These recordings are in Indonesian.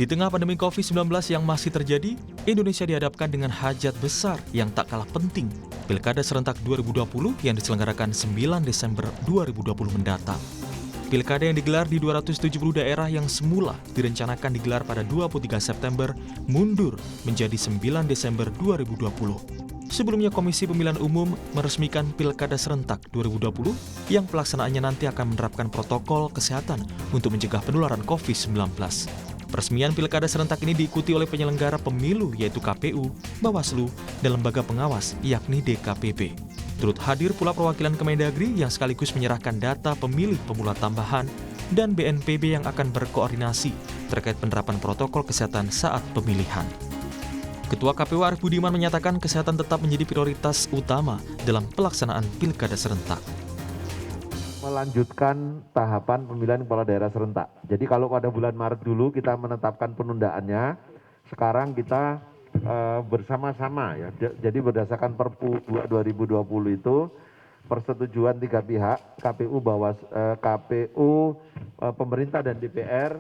Di tengah pandemi COVID-19 yang masih terjadi, Indonesia dihadapkan dengan hajat besar yang tak kalah penting, Pilkada Serentak 2020 yang diselenggarakan 9 Desember 2020 mendatang. Pilkada yang digelar di 270 daerah yang semula direncanakan digelar pada 23 September mundur menjadi 9 Desember 2020. Sebelumnya Komisi Pemilihan Umum meresmikan Pilkada Serentak 2020 yang pelaksanaannya nanti akan menerapkan protokol kesehatan untuk mencegah penularan COVID-19. Peresmian Pilkada Serentak ini diikuti oleh penyelenggara pemilu yaitu KPU, Bawaslu, dan lembaga pengawas yakni DKPP. Turut hadir pula perwakilan Kemendagri yang sekaligus menyerahkan data pemilih pemula tambahan dan BNPB yang akan berkoordinasi terkait penerapan protokol kesehatan saat pemilihan. Ketua KPU Arief Budiman menyatakan kesehatan tetap menjadi prioritas utama dalam pelaksanaan Pilkada Serentak. Melanjutkan tahapan pemilihan kepala daerah serentak. Jadi kalau pada bulan Maret dulu kita menetapkan penundaannya, sekarang kita bersama-sama ya. Jadi berdasarkan Perpu 2020 itu persetujuan tiga pihak, KPU, pemerintah dan DPR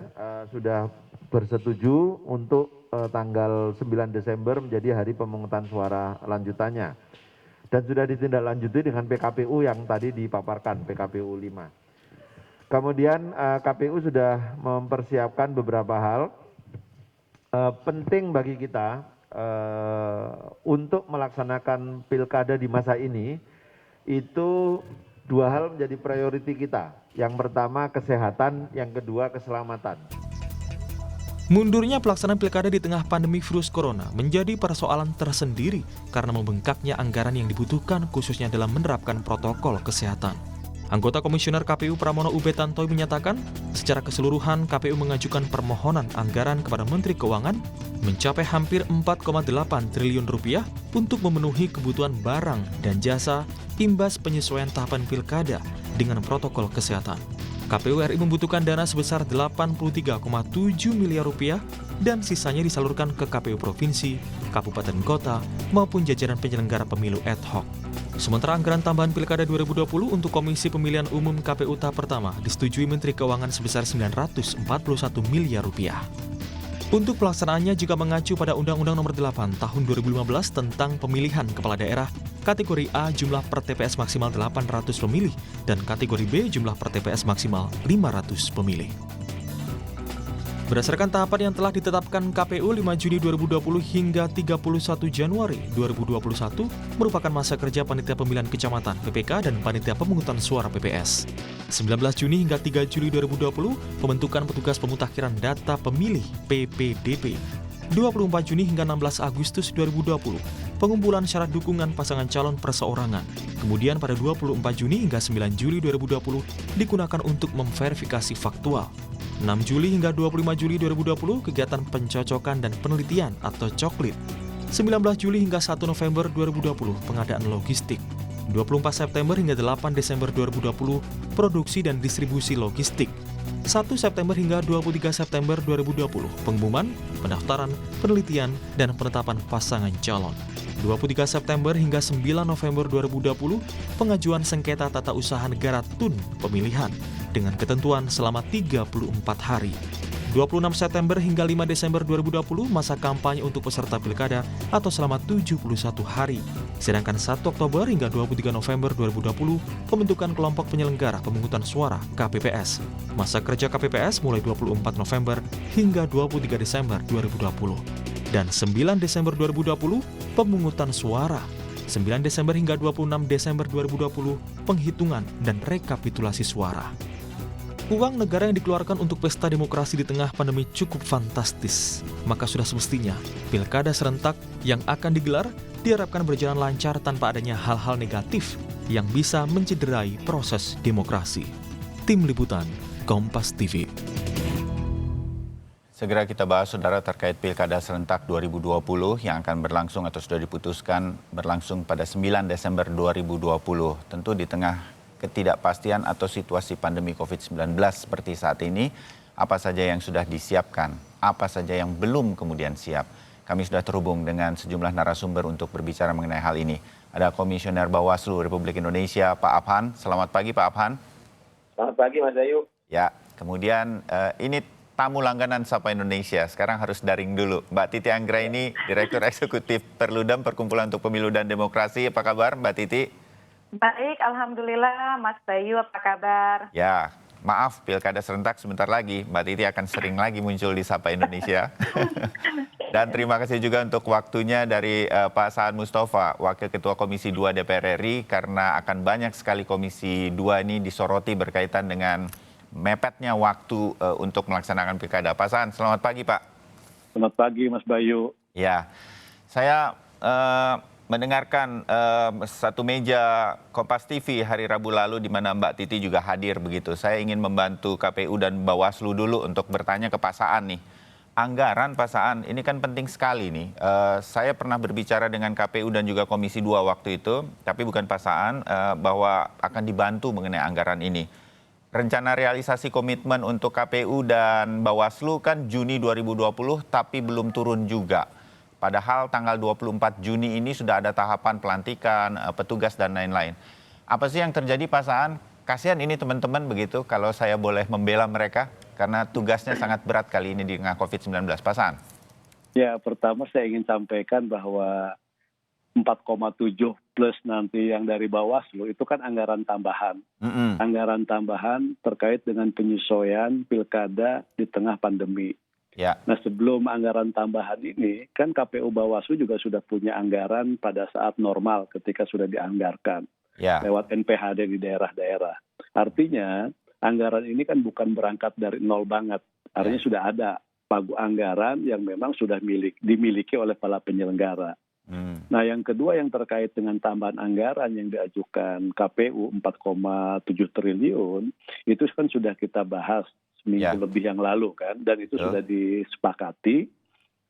sudah bersetuju untuk tanggal 9 Desember menjadi hari pemungutan suara lanjutannya. Dan sudah ditindaklanjuti dengan PKPU yang tadi dipaparkan, PKPU 5. Kemudian KPU sudah mempersiapkan beberapa hal penting bagi kita untuk melaksanakan pilkada di masa ini. Itu dua hal menjadi priority kita. Yang pertama kesehatan, yang kedua keselamatan. Mundurnya pelaksanaan pilkada di tengah pandemi virus corona menjadi persoalan tersendiri karena membengkaknya anggaran yang dibutuhkan khususnya dalam menerapkan protokol kesehatan. Anggota Komisioner KPU Pramono Ubed Tantoy menyatakan, secara keseluruhan KPU mengajukan permohonan anggaran kepada Menteri Keuangan mencapai hampir 4,8 triliun rupiah untuk memenuhi kebutuhan barang dan jasa imbas penyesuaian tahapan pilkada dengan protokol kesehatan. KPU RI membutuhkan dana sebesar 83,7 miliar rupiah dan sisanya disalurkan ke KPU Provinsi, Kabupaten Kota, maupun jajaran penyelenggara pemilu ad hoc. Sementara anggaran tambahan Pilkada 2020 untuk Komisi Pemilihan Umum KPU tahap pertama disetujui Menteri Keuangan sebesar 941 miliar rupiah. Untuk pelaksanaannya jika mengacu pada Undang-Undang Nomor 8 Tahun 2015 tentang Pemilihan Kepala Daerah, kategori A jumlah per TPS maksimal 800 pemilih dan kategori B jumlah per TPS maksimal 500 pemilih. Berdasarkan tahapan yang telah ditetapkan KPU 5 Juni 2020 hingga 31 Januari 2021 merupakan masa kerja Panitia Pemilihan Kecamatan PPK dan Panitia Pemungutan Suara PPS. 19 Juni hingga 3 Juli 2020 pembentukan petugas pemutakhiran data pemilih PPDP. 24 Juni hingga 16 Agustus 2020 pengumpulan syarat dukungan pasangan calon perseorangan. Kemudian pada 24 Juni hingga 9 Juli 2020 digunakan untuk memverifikasi faktual. 6 Juli hingga 25 Juli 2020 kegiatan pencocokan dan penelitian atau coklit. 19 Juli hingga 1 November 2020 pengadaan logistik. 24 September hingga 8 Desember 2020 produksi dan distribusi logistik. 1 September hingga 23 September 2020 pengumuman, pendaftaran, penelitian, dan penetapan pasangan calon. 23 September hingga 9 November 2020 pengajuan sengketa tata usaha negara TUN pemilihan dengan ketentuan selama 34 hari. 26 September hingga 5 Desember 2020 masa kampanye untuk peserta pilkada atau selama 71 hari. Sedangkan 1 Oktober hingga 23 November 2020 pembentukan kelompok penyelenggara pemungutan suara KPPS. Masa kerja KPPS mulai 24 November hingga 23 Desember 2020. Dan 9 Desember 2020 pemungutan suara. 9 Desember hingga 26 Desember 2020 penghitungan dan rekapitulasi suara. Uang negara yang dikeluarkan untuk pesta demokrasi di tengah pandemi cukup fantastis. Maka sudah semestinya pilkada serentak yang akan digelar diharapkan berjalan lancar tanpa adanya hal-hal negatif yang bisa mencederai proses demokrasi. Tim Liputan, Kompas TV. Segera kita bahas, saudara, terkait Pilkada Serentak 2020 yang akan berlangsung atau sudah diputuskan berlangsung pada 9 Desember 2020. Tentu di tengah ketidakpastian atau situasi pandemi COVID-19 seperti saat ini, apa saja yang sudah disiapkan, apa saja yang belum kemudian siap. Kami sudah terhubung dengan sejumlah narasumber untuk berbicara mengenai hal ini. Ada Komisioner Bawaslu Republik Indonesia, Pak Abhan. Selamat pagi, Pak Abhan. Selamat pagi, Mas Ayu. Ya, kemudian ini tamu langganan Sapa Indonesia. Sekarang harus daring dulu. Mbak Titi Anggraini, Direktur Eksekutif Perludem Perkumpulan untuk Pemilu dan Demokrasi. Apa kabar Mbak Titi? Baik, alhamdulillah. Mas Bayu, apa kabar? Ya, maaf pilkada serentak sebentar lagi. Mbak Titi akan sering lagi muncul di Sapa Indonesia. Dan terima kasih juga untuk waktunya dari Pak Saan Mustafa, Wakil Ketua Komisi 2 DPR RI, karena akan banyak sekali Komisi 2 ini disoroti berkaitan dengan mepetnya waktu untuk melaksanakan pilkada. Pak Saan, selamat pagi Pak. Selamat pagi Mas Bayu. Ya, saya mendengarkan satu meja Kompas TV hari Rabu lalu di mana Mbak Titi juga hadir begitu. Saya ingin membantu KPU dan Bawaslu dulu untuk bertanya ke Pak Saan nih. Anggaran Pak Saan ini kan penting sekali nih. Saya pernah berbicara dengan KPU dan juga Komisi 2 waktu itu, tapi bukan Pak Saan, bahwa akan dibantu mengenai anggaran ini. Rencana realisasi komitmen untuk KPU dan Bawaslu kan Juni 2020 tapi belum turun juga. Padahal tanggal 24 Juni ini sudah ada tahapan pelantikan, petugas dan lain-lain. Apa sih yang terjadi Pak Saan? Kasihan ini teman-teman begitu kalau saya boleh membela mereka karena tugasnya sangat berat kali ini di tengah COVID-19. Pak Saan. Ya, pertama saya ingin sampaikan bahwa 4,7 plus nanti yang dari Bawaslu itu kan anggaran tambahan. Anggaran tambahan terkait dengan penyesuaian pilkada di tengah pandemi. Ya. Nah, sebelum anggaran tambahan ini, kan KPU Bawaslu juga sudah punya anggaran pada saat normal ketika sudah dianggarkan lewat NPHD di daerah-daerah. Artinya, anggaran ini kan bukan berangkat dari nol banget. Artinya sudah ada pagu anggaran yang memang sudah dimiliki oleh para penyelenggara. Nah, yang kedua yang terkait dengan tambahan anggaran yang diajukan KPU 4,7 triliun, itu kan sudah kita bahas seminggu lebih yang lalu kan, dan itu sudah disepakati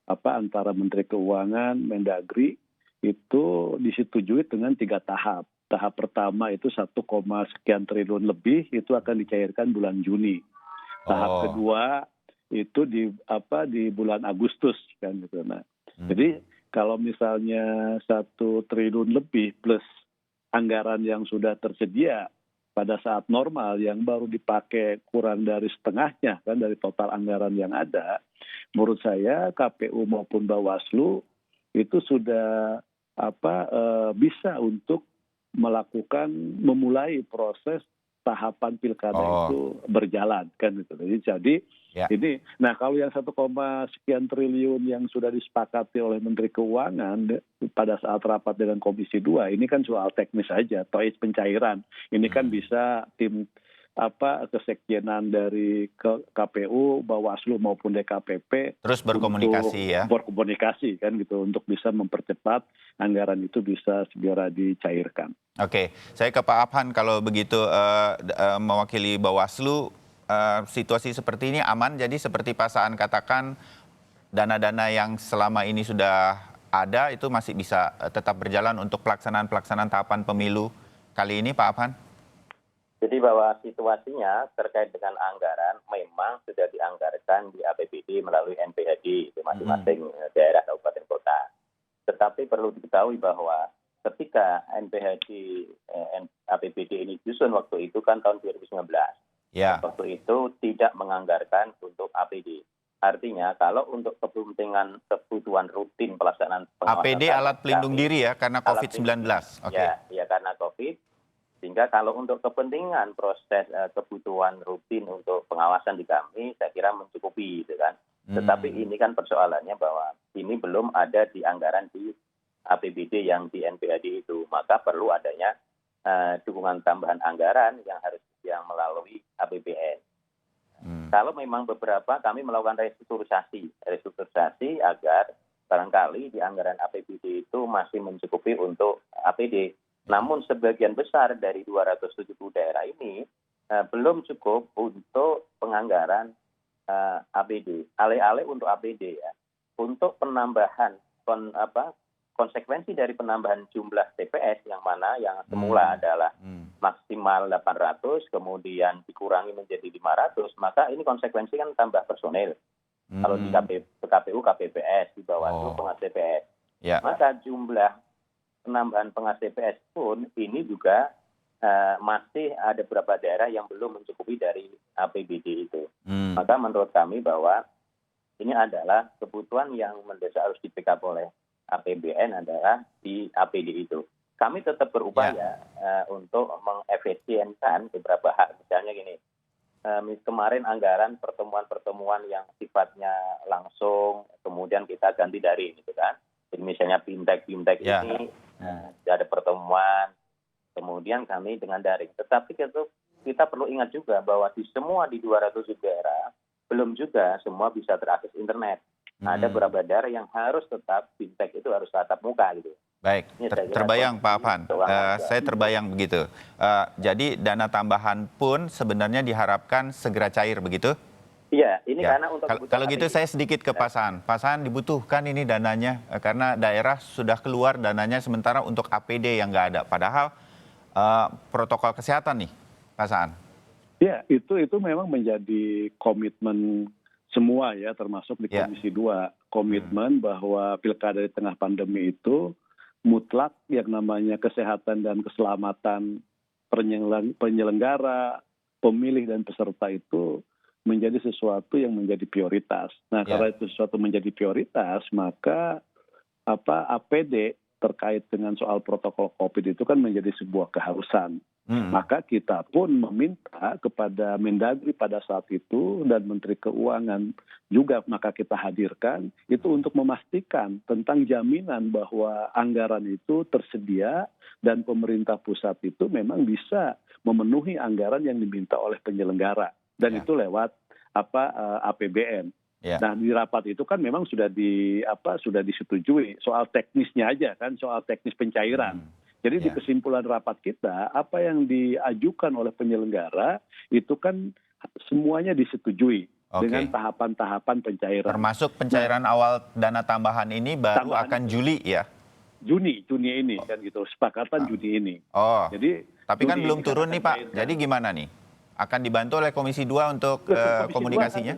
antara Menteri Keuangan, Mendagri, itu disetujui dengan 3 tahap. Tahap pertama itu 1, sekian triliun lebih itu akan dicairkan bulan Juni. Tahap kedua itu di bulan Agustus kan gitu. Nah, jadi kalau misalnya 1 triliun lebih plus anggaran yang sudah tersedia pada saat normal yang baru dipakai kurang dari setengahnya kan dari total anggaran yang ada, menurut saya KPU maupun Bawaslu itu sudah bisa untuk memulai proses tahapan pilkada itu berjalan kan gitu. Jadi ini, nah kalau yang 1, sekian triliun yang sudah disepakati oleh Menteri Keuangan pada saat rapat dengan Komisi 2, ini kan soal teknis saja, atau pencairan. Ini kan bisa tim kesekjenan dari KPU, Bawaslu maupun DKPP terus berkomunikasi berkomunikasi kan gitu untuk bisa mempercepat anggaran itu bisa segera dicairkan. Oke, saya ke Pak Abhan kalau begitu mewakili Bawaslu, situasi seperti ini aman, jadi seperti Pak Saan katakan dana-dana yang selama ini sudah ada itu masih bisa tetap berjalan untuk pelaksanaan tahapan pemilu kali ini Pak Abhan? Jadi bahwa situasinya terkait dengan anggaran memang sudah dianggarkan di APBD melalui NPHD di masing-masing daerah kabupaten kota. Tetapi perlu diketahui bahwa ketika APBD ini disusun waktu itu kan tahun 2019. Waktu itu tidak menganggarkan untuk APD. Artinya kalau untuk kebutuhan rutin pelaksanaan pengawasan APD alat pelindung diri ya karena COVID-19. Ya karena COVID. Sehingga kalau untuk kepentingan proses kebutuhan rutin untuk pengawasan di kami, saya kira mencukupi, gitu kan. Tetapi ini kan persoalannya bahwa ini belum ada di anggaran di APBD yang di NPHD itu, maka perlu adanya dukungan tambahan anggaran yang melalui APBN. Kalau memang beberapa kami melakukan restrukturisasi agar barangkali di anggaran APBD itu masih mencukupi untuk APD. Namun sebagian besar dari 270 daerah ini belum cukup untuk penganggaran APD. Alih-alih untuk APD ya. Untuk penambahan konsekuensi dari penambahan jumlah TPS yang semula adalah maksimal 800 kemudian dikurangi menjadi 500, maka ini konsekuensi kan tambah personel. Kalau di KPU, KPPS, di Bawaslu, Pengas TPS. Maka jumlah penambahan pengas TPS pun ini juga masih ada beberapa daerah yang belum mencukupi dari APBD itu. Maka menurut kami bahwa ini adalah kebutuhan yang mendesak harus di-pick up oleh APBN adalah di APD itu. Kami tetap berupaya untuk mengefisienkan beberapa hal. Misalnya gini, kemarin anggaran pertemuan-pertemuan yang sifatnya langsung, kemudian kita ganti daring gitu kan. Jadi misalnya BIMTEK ini ada pertemuan, kemudian kami dengan daring. Tetapi kita perlu ingat juga bahwa di 200 daerah, belum juga semua bisa terakses internet. Ada beberapa daerah yang harus tetap BIMTEK itu harus tatap muka gitu. Baik, terbayang Pak Afan. Saya terbayang begitu. Jadi dana tambahan pun sebenarnya diharapkan segera cair begitu? Iya, ini karena untuk kalau gitu saya sedikit ke Pak Saan. Pak Saan, dibutuhkan ini dananya karena daerah sudah keluar dananya sementara untuk APD yang nggak ada. Padahal protokol kesehatan nih, Pak Saan. Ya, itu memang menjadi komitmen semua ya, termasuk di Komisi 2. Komitmen bahwa pilkada di tengah pandemi itu mutlak yang namanya kesehatan dan keselamatan penyelenggara, pemilih dan peserta itu menjadi sesuatu yang menjadi prioritas. Nah, karena itu sesuatu menjadi prioritas, maka APD terkait dengan soal protokol COVID itu kan menjadi sebuah keharusan. Maka kita pun meminta kepada Mendagri pada saat itu dan Menteri Keuangan juga maka kita hadirkan itu untuk memastikan tentang jaminan bahwa anggaran itu tersedia dan pemerintah pusat itu memang bisa memenuhi anggaran yang diminta oleh penyelenggara dan itu lewat APBN. Nah di rapat itu kan memang sudah disetujui soal teknisnya aja kan, soal teknis pencairan. Jadi di kesimpulan rapat kita, apa yang diajukan oleh penyelenggara itu kan semuanya disetujui dengan tahapan-tahapan pencairan. Termasuk pencairan awal dana tambahan ini baru akan Juli ya? Juni ini kan gitu, sepakatan Juni ini. Jadi, tapi kan belum turun nih Pak, jadi gimana nih? Akan dibantu oleh Komisi 2 untuk komunikasinya?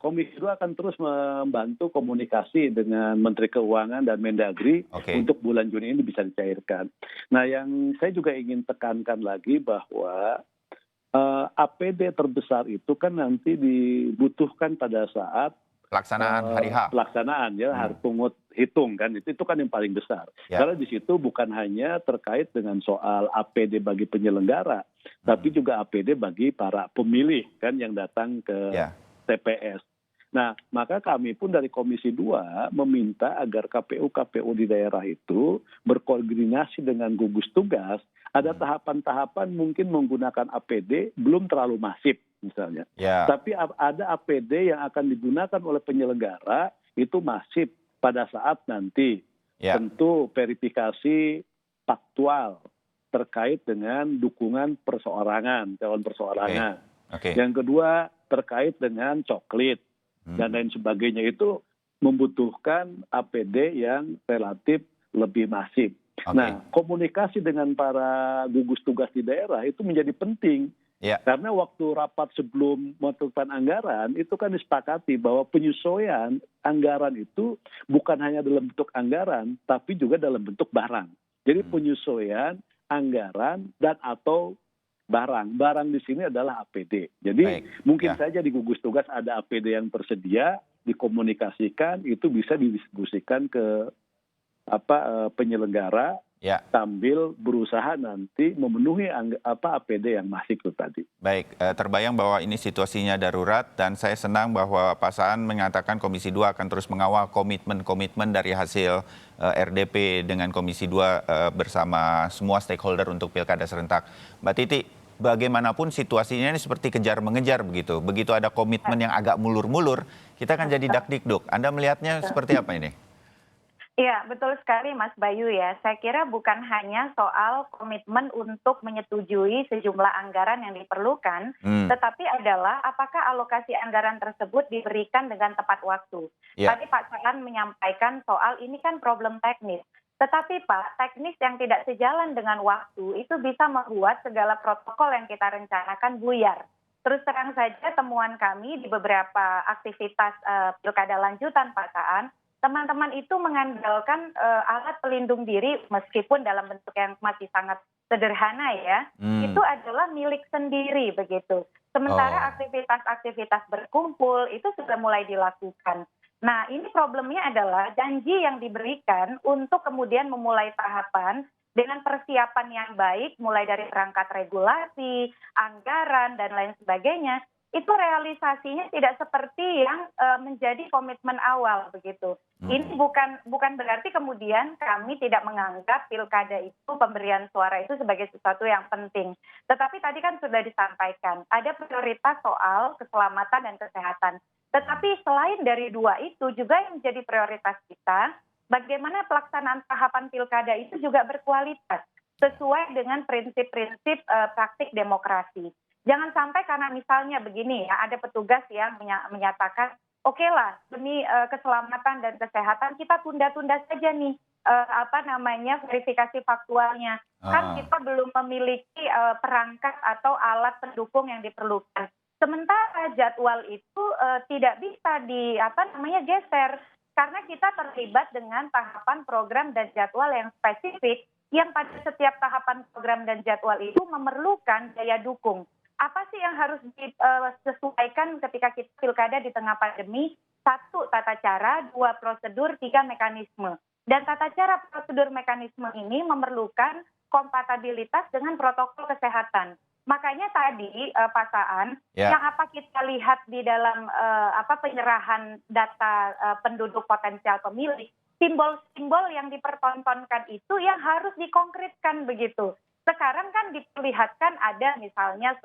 Komisi 2 akan terus membantu komunikasi dengan Menteri Keuangan dan Mendagri untuk bulan Juni ini bisa dicairkan. Nah, yang saya juga ingin tekankan lagi bahwa APD terbesar itu kan nanti dibutuhkan pada saat pelaksanaan hari H. Pelaksanaan ya, hari pungut hitung kan itu kan yang paling besar. Karena di situ bukan hanya terkait dengan soal APD bagi penyelenggara, tapi juga APD bagi para pemilih kan yang datang ke TPS. Nah, maka kami pun dari Komisi 2 meminta agar KPU di daerah itu berkoordinasi dengan gugus tugas. Ada tahapan-tahapan mungkin menggunakan APD belum terlalu masif misalnya. Tapi ada APD yang akan digunakan oleh penyelenggara itu masif pada saat nanti. Tentu verifikasi faktual terkait dengan dukungan perseorangan, calon perseorangan. Yang kedua terkait dengan coklit dan lain sebagainya itu membutuhkan APD yang relatif lebih masif. Nah, komunikasi dengan para gugus tugas di daerah itu menjadi penting. Karena waktu rapat sebelum menentukan anggaran itu kan disepakati bahwa penyesuaian anggaran itu bukan hanya dalam bentuk anggaran, tapi juga dalam bentuk barang. Jadi penyesuaian anggaran dan atau barang. Barang di sini adalah APD. Jadi mungkin saja di gugus tugas ada APD yang tersedia, dikomunikasikan, itu bisa didistribusikan ke penyelenggara sambil berusaha nanti memenuhi APD yang masih itu tadi. Baik, terbayang bahwa ini situasinya darurat dan saya senang bahwa Pak Saan mengatakan Komisi 2 akan terus mengawal komitmen-komitmen dari hasil RDP dengan Komisi 2 bersama semua stakeholder untuk Pilkada serentak. Mbak Titi, bagaimanapun situasinya ini seperti kejar-mengejar begitu. Begitu ada komitmen yang agak mulur-mulur, kita akan jadi dakdikduk. Anda melihatnya seperti apa ini? Iya, betul sekali Mas Bayu ya. Saya kira bukan hanya soal komitmen untuk menyetujui sejumlah anggaran yang diperlukan, tetapi adalah apakah alokasi anggaran tersebut diberikan dengan tepat waktu. Tadi Pak Saan menyampaikan soal ini kan problem teknis. Tetapi Pak, teknis yang tidak sejalan dengan waktu itu bisa membuat segala protokol yang kita rencanakan buyar. Terus terang saja temuan kami di beberapa aktivitas pilkada lanjutan Pak Saan, teman-teman itu mengandalkan alat pelindung diri meskipun dalam bentuk yang masih sangat sederhana ya, itu adalah milik sendiri begitu. Sementara aktivitas-aktivitas berkumpul itu sudah mulai dilakukan. Nah, ini problemnya adalah janji yang diberikan untuk kemudian memulai tahapan dengan persiapan yang baik, mulai dari perangkat regulasi, anggaran, dan lain sebagainya, itu realisasinya tidak seperti yang menjadi komitmen awal begitu. Ini bukan berarti kemudian kami tidak menganggap pilkada itu, pemberian suara itu sebagai sesuatu yang penting. Tetapi tadi kan sudah disampaikan, ada prioritas soal keselamatan dan kesehatan. Tetapi selain dari dua itu juga yang menjadi prioritas kita, bagaimana pelaksanaan tahapan pilkada itu juga berkualitas sesuai dengan prinsip-prinsip praktik demokrasi. Jangan sampai karena misalnya begini ya, ada petugas yang menyatakan, oke lah demi keselamatan dan kesehatan kita tunda-tunda saja nih verifikasi faktualnya. Kan kita belum memiliki perangkat atau alat pendukung yang diperlukan. Sementara jadwal itu tidak bisa geser karena kita terlibat dengan tahapan program dan jadwal yang spesifik yang pada setiap tahapan program dan jadwal itu memerlukan daya dukung. Apa sih yang harus disesuaikan ketika kita pilkada di tengah pandemi? 1, tata cara, 2, prosedur, 3, mekanisme. Dan tata cara prosedur mekanisme ini memerlukan kompatibilitas dengan protokol kesehatan. Makanya tadi Pak Saan, yang apa kita lihat di dalam penyerahan data penduduk potensial pemilih, simbol-simbol yang dipertontonkan itu yang harus dikonkretkan begitu. Sekarang kan diperlihatkan ada misalnya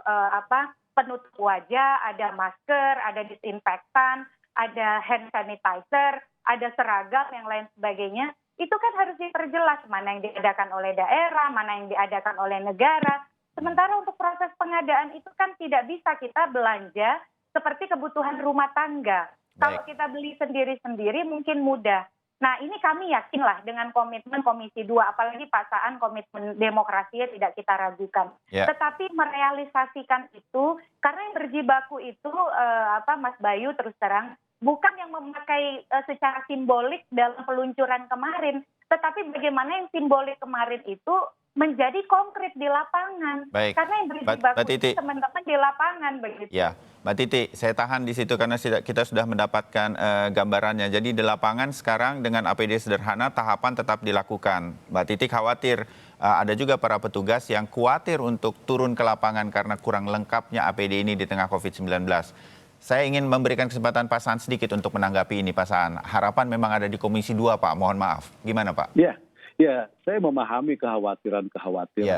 penutup wajah, ada masker, ada disinfektan, ada hand sanitizer, ada seragam, yang lain sebagainya. Itu kan harus diperjelas mana yang diadakan oleh daerah, mana yang diadakan oleh negara. Sementara untuk proses pengadaan itu kan tidak bisa kita belanja seperti kebutuhan rumah tangga. Kalau kita beli sendiri-sendiri mungkin mudah. Nah, ini kami yakinlah dengan komitmen Komisi 2, apalagi Pak Saan komitmen demokrasinya tidak kita ragukan. Tetapi merealisasikan itu, karena yang berjibaku itu, Mas Bayu terus terang, bukan yang memakai secara simbolik dalam peluncuran kemarin, tetapi bagaimana yang simbolik kemarin itu menjadi konkret di lapangan. Karena yang berjibaku itu teman-teman di lapangan begitu. Ya, Mbak Titi, saya tahan di situ karena kita sudah mendapatkan gambarannya. Jadi di lapangan sekarang dengan APD sederhana tahapan tetap dilakukan. Mbak Titi khawatir ada juga para petugas yang khawatir untuk turun ke lapangan karena kurang lengkapnya APD ini di tengah COVID-19. Saya ingin memberikan kesempatan Pak Saan sedikit untuk menanggapi ini, Pak Saan. Harapan memang ada di Komisi 2, Pak. Mohon maaf. Gimana, Pak? Ya, saya memahami kekhawatiran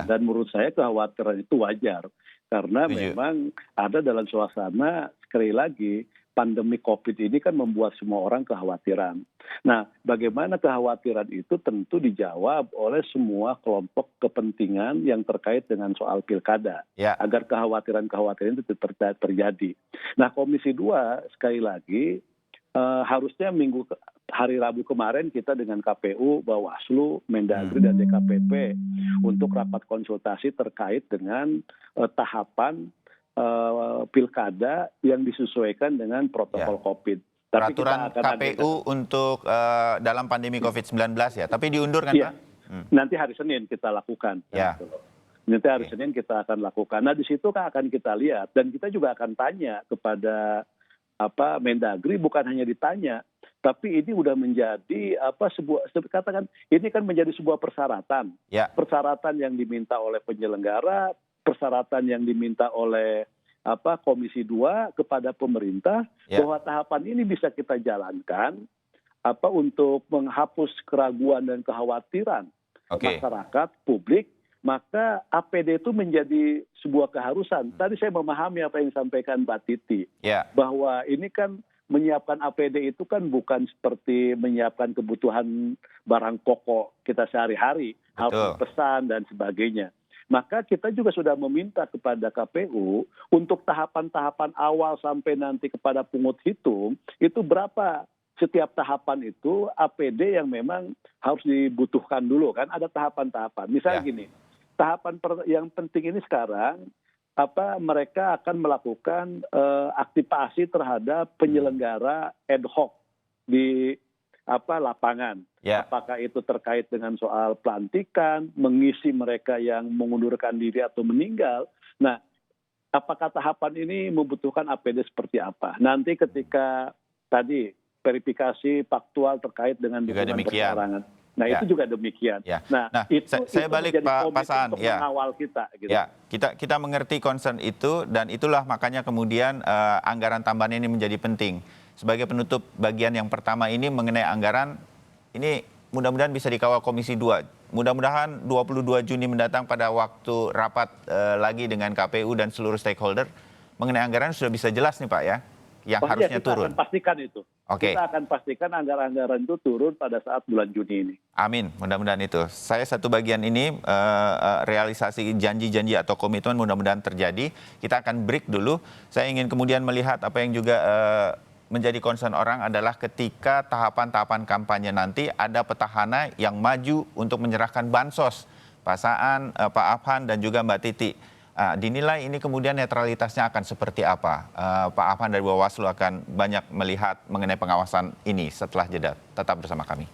dan menurut saya kekhawatiran itu wajar karena memang ada dalam suasana, sekali lagi pandemi COVID ini kan membuat semua orang kekhawatiran. Nah, bagaimana kekhawatiran itu tentu dijawab oleh semua kelompok kepentingan yang terkait dengan soal pilkada agar kekhawatiran-kekhawatiran itu terjadi. Nah, Komisi 2 sekali lagi harusnya hari Rabu kemarin kita dengan KPU, Bawaslu, Mendagri dan DKPP untuk rapat konsultasi terkait dengan tahapan pilkada yang disesuaikan dengan protokol COVID. Tapi peraturan KPU untuk dalam pandemi COVID-19 ya, tapi diundur kan Pak? Nanti hari Senin kita lakukan. Nanti hari Senin kita akan lakukan. Nah di situ kan akan kita lihat dan kita juga akan tanya kepada Mendagri, bukan hanya ditanya, tapi ini udah menjadi katakan ini kan menjadi sebuah persyaratan. Persyaratan yang diminta oleh penyelenggara, persyaratan yang diminta oleh Komisi 2 kepada pemerintah bahwa tahapan ini bisa kita jalankan untuk menghapus keraguan dan kekhawatiran masyarakat, publik, maka APD itu menjadi sebuah keharusan. Tadi saya memahami apa yang disampaikan Mbak Titi, bahwa ini kan menyiapkan APD itu kan bukan seperti menyiapkan kebutuhan barang pokok kita sehari-hari, harus pesan dan sebagainya. Maka kita juga sudah meminta kepada KPU untuk tahapan-tahapan awal sampai nanti kepada pungut hitung, itu berapa setiap tahapan itu APD yang memang harus dibutuhkan dulu, kan ada tahapan-tahapan. Misalnya gini, tahapan yang penting ini sekarang, mereka akan melakukan aktivasi terhadap penyelenggara ad hoc di lapangan. Ya. Apakah itu terkait dengan soal pelantikan, mengisi mereka yang mengundurkan diri atau meninggal. Nah, apakah tahapan ini membutuhkan APD seperti apa? Nanti ketika tadi verifikasi faktual terkait dengan dukungan perseorangan. Nah, ya. Itu juga demikian. Ya. Nah, saya balik Pak Saan, untuk mengawal kita. Gitu. Ya, kita mengerti concern itu, dan itulah makanya kemudian anggaran tambahan ini menjadi penting. Sebagai penutup bagian yang pertama ini mengenai anggaran, ini mudah-mudahan bisa dikawal Komisi 2. Mudah-mudahan 22 Juni mendatang pada waktu rapat lagi dengan KPU dan seluruh stakeholder, mengenai anggaran sudah bisa jelas nih Pak ya, yang harusnya turun. Kita akan pastikan itu. Oke. Kita akan pastikan anggaran-anggaran itu turun pada saat bulan Juni ini. Amin, mudah-mudahan itu. Saya satu bagian ini, realisasi janji-janji atau komitmen mudah-mudahan terjadi. Kita akan break dulu. Saya ingin kemudian melihat apa yang juga menjadi concern orang adalah ketika tahapan-tahapan kampanye nanti ada petahana yang maju untuk menyerahkan bansos. Pak Saan, Pak Afhan, dan juga Mbak Titi. Dinilai ini kemudian netralitasnya akan seperti apa? Pak Afhan dari Bawaslu akan banyak melihat mengenai pengawasan ini setelah jeda. Tetap bersama kami.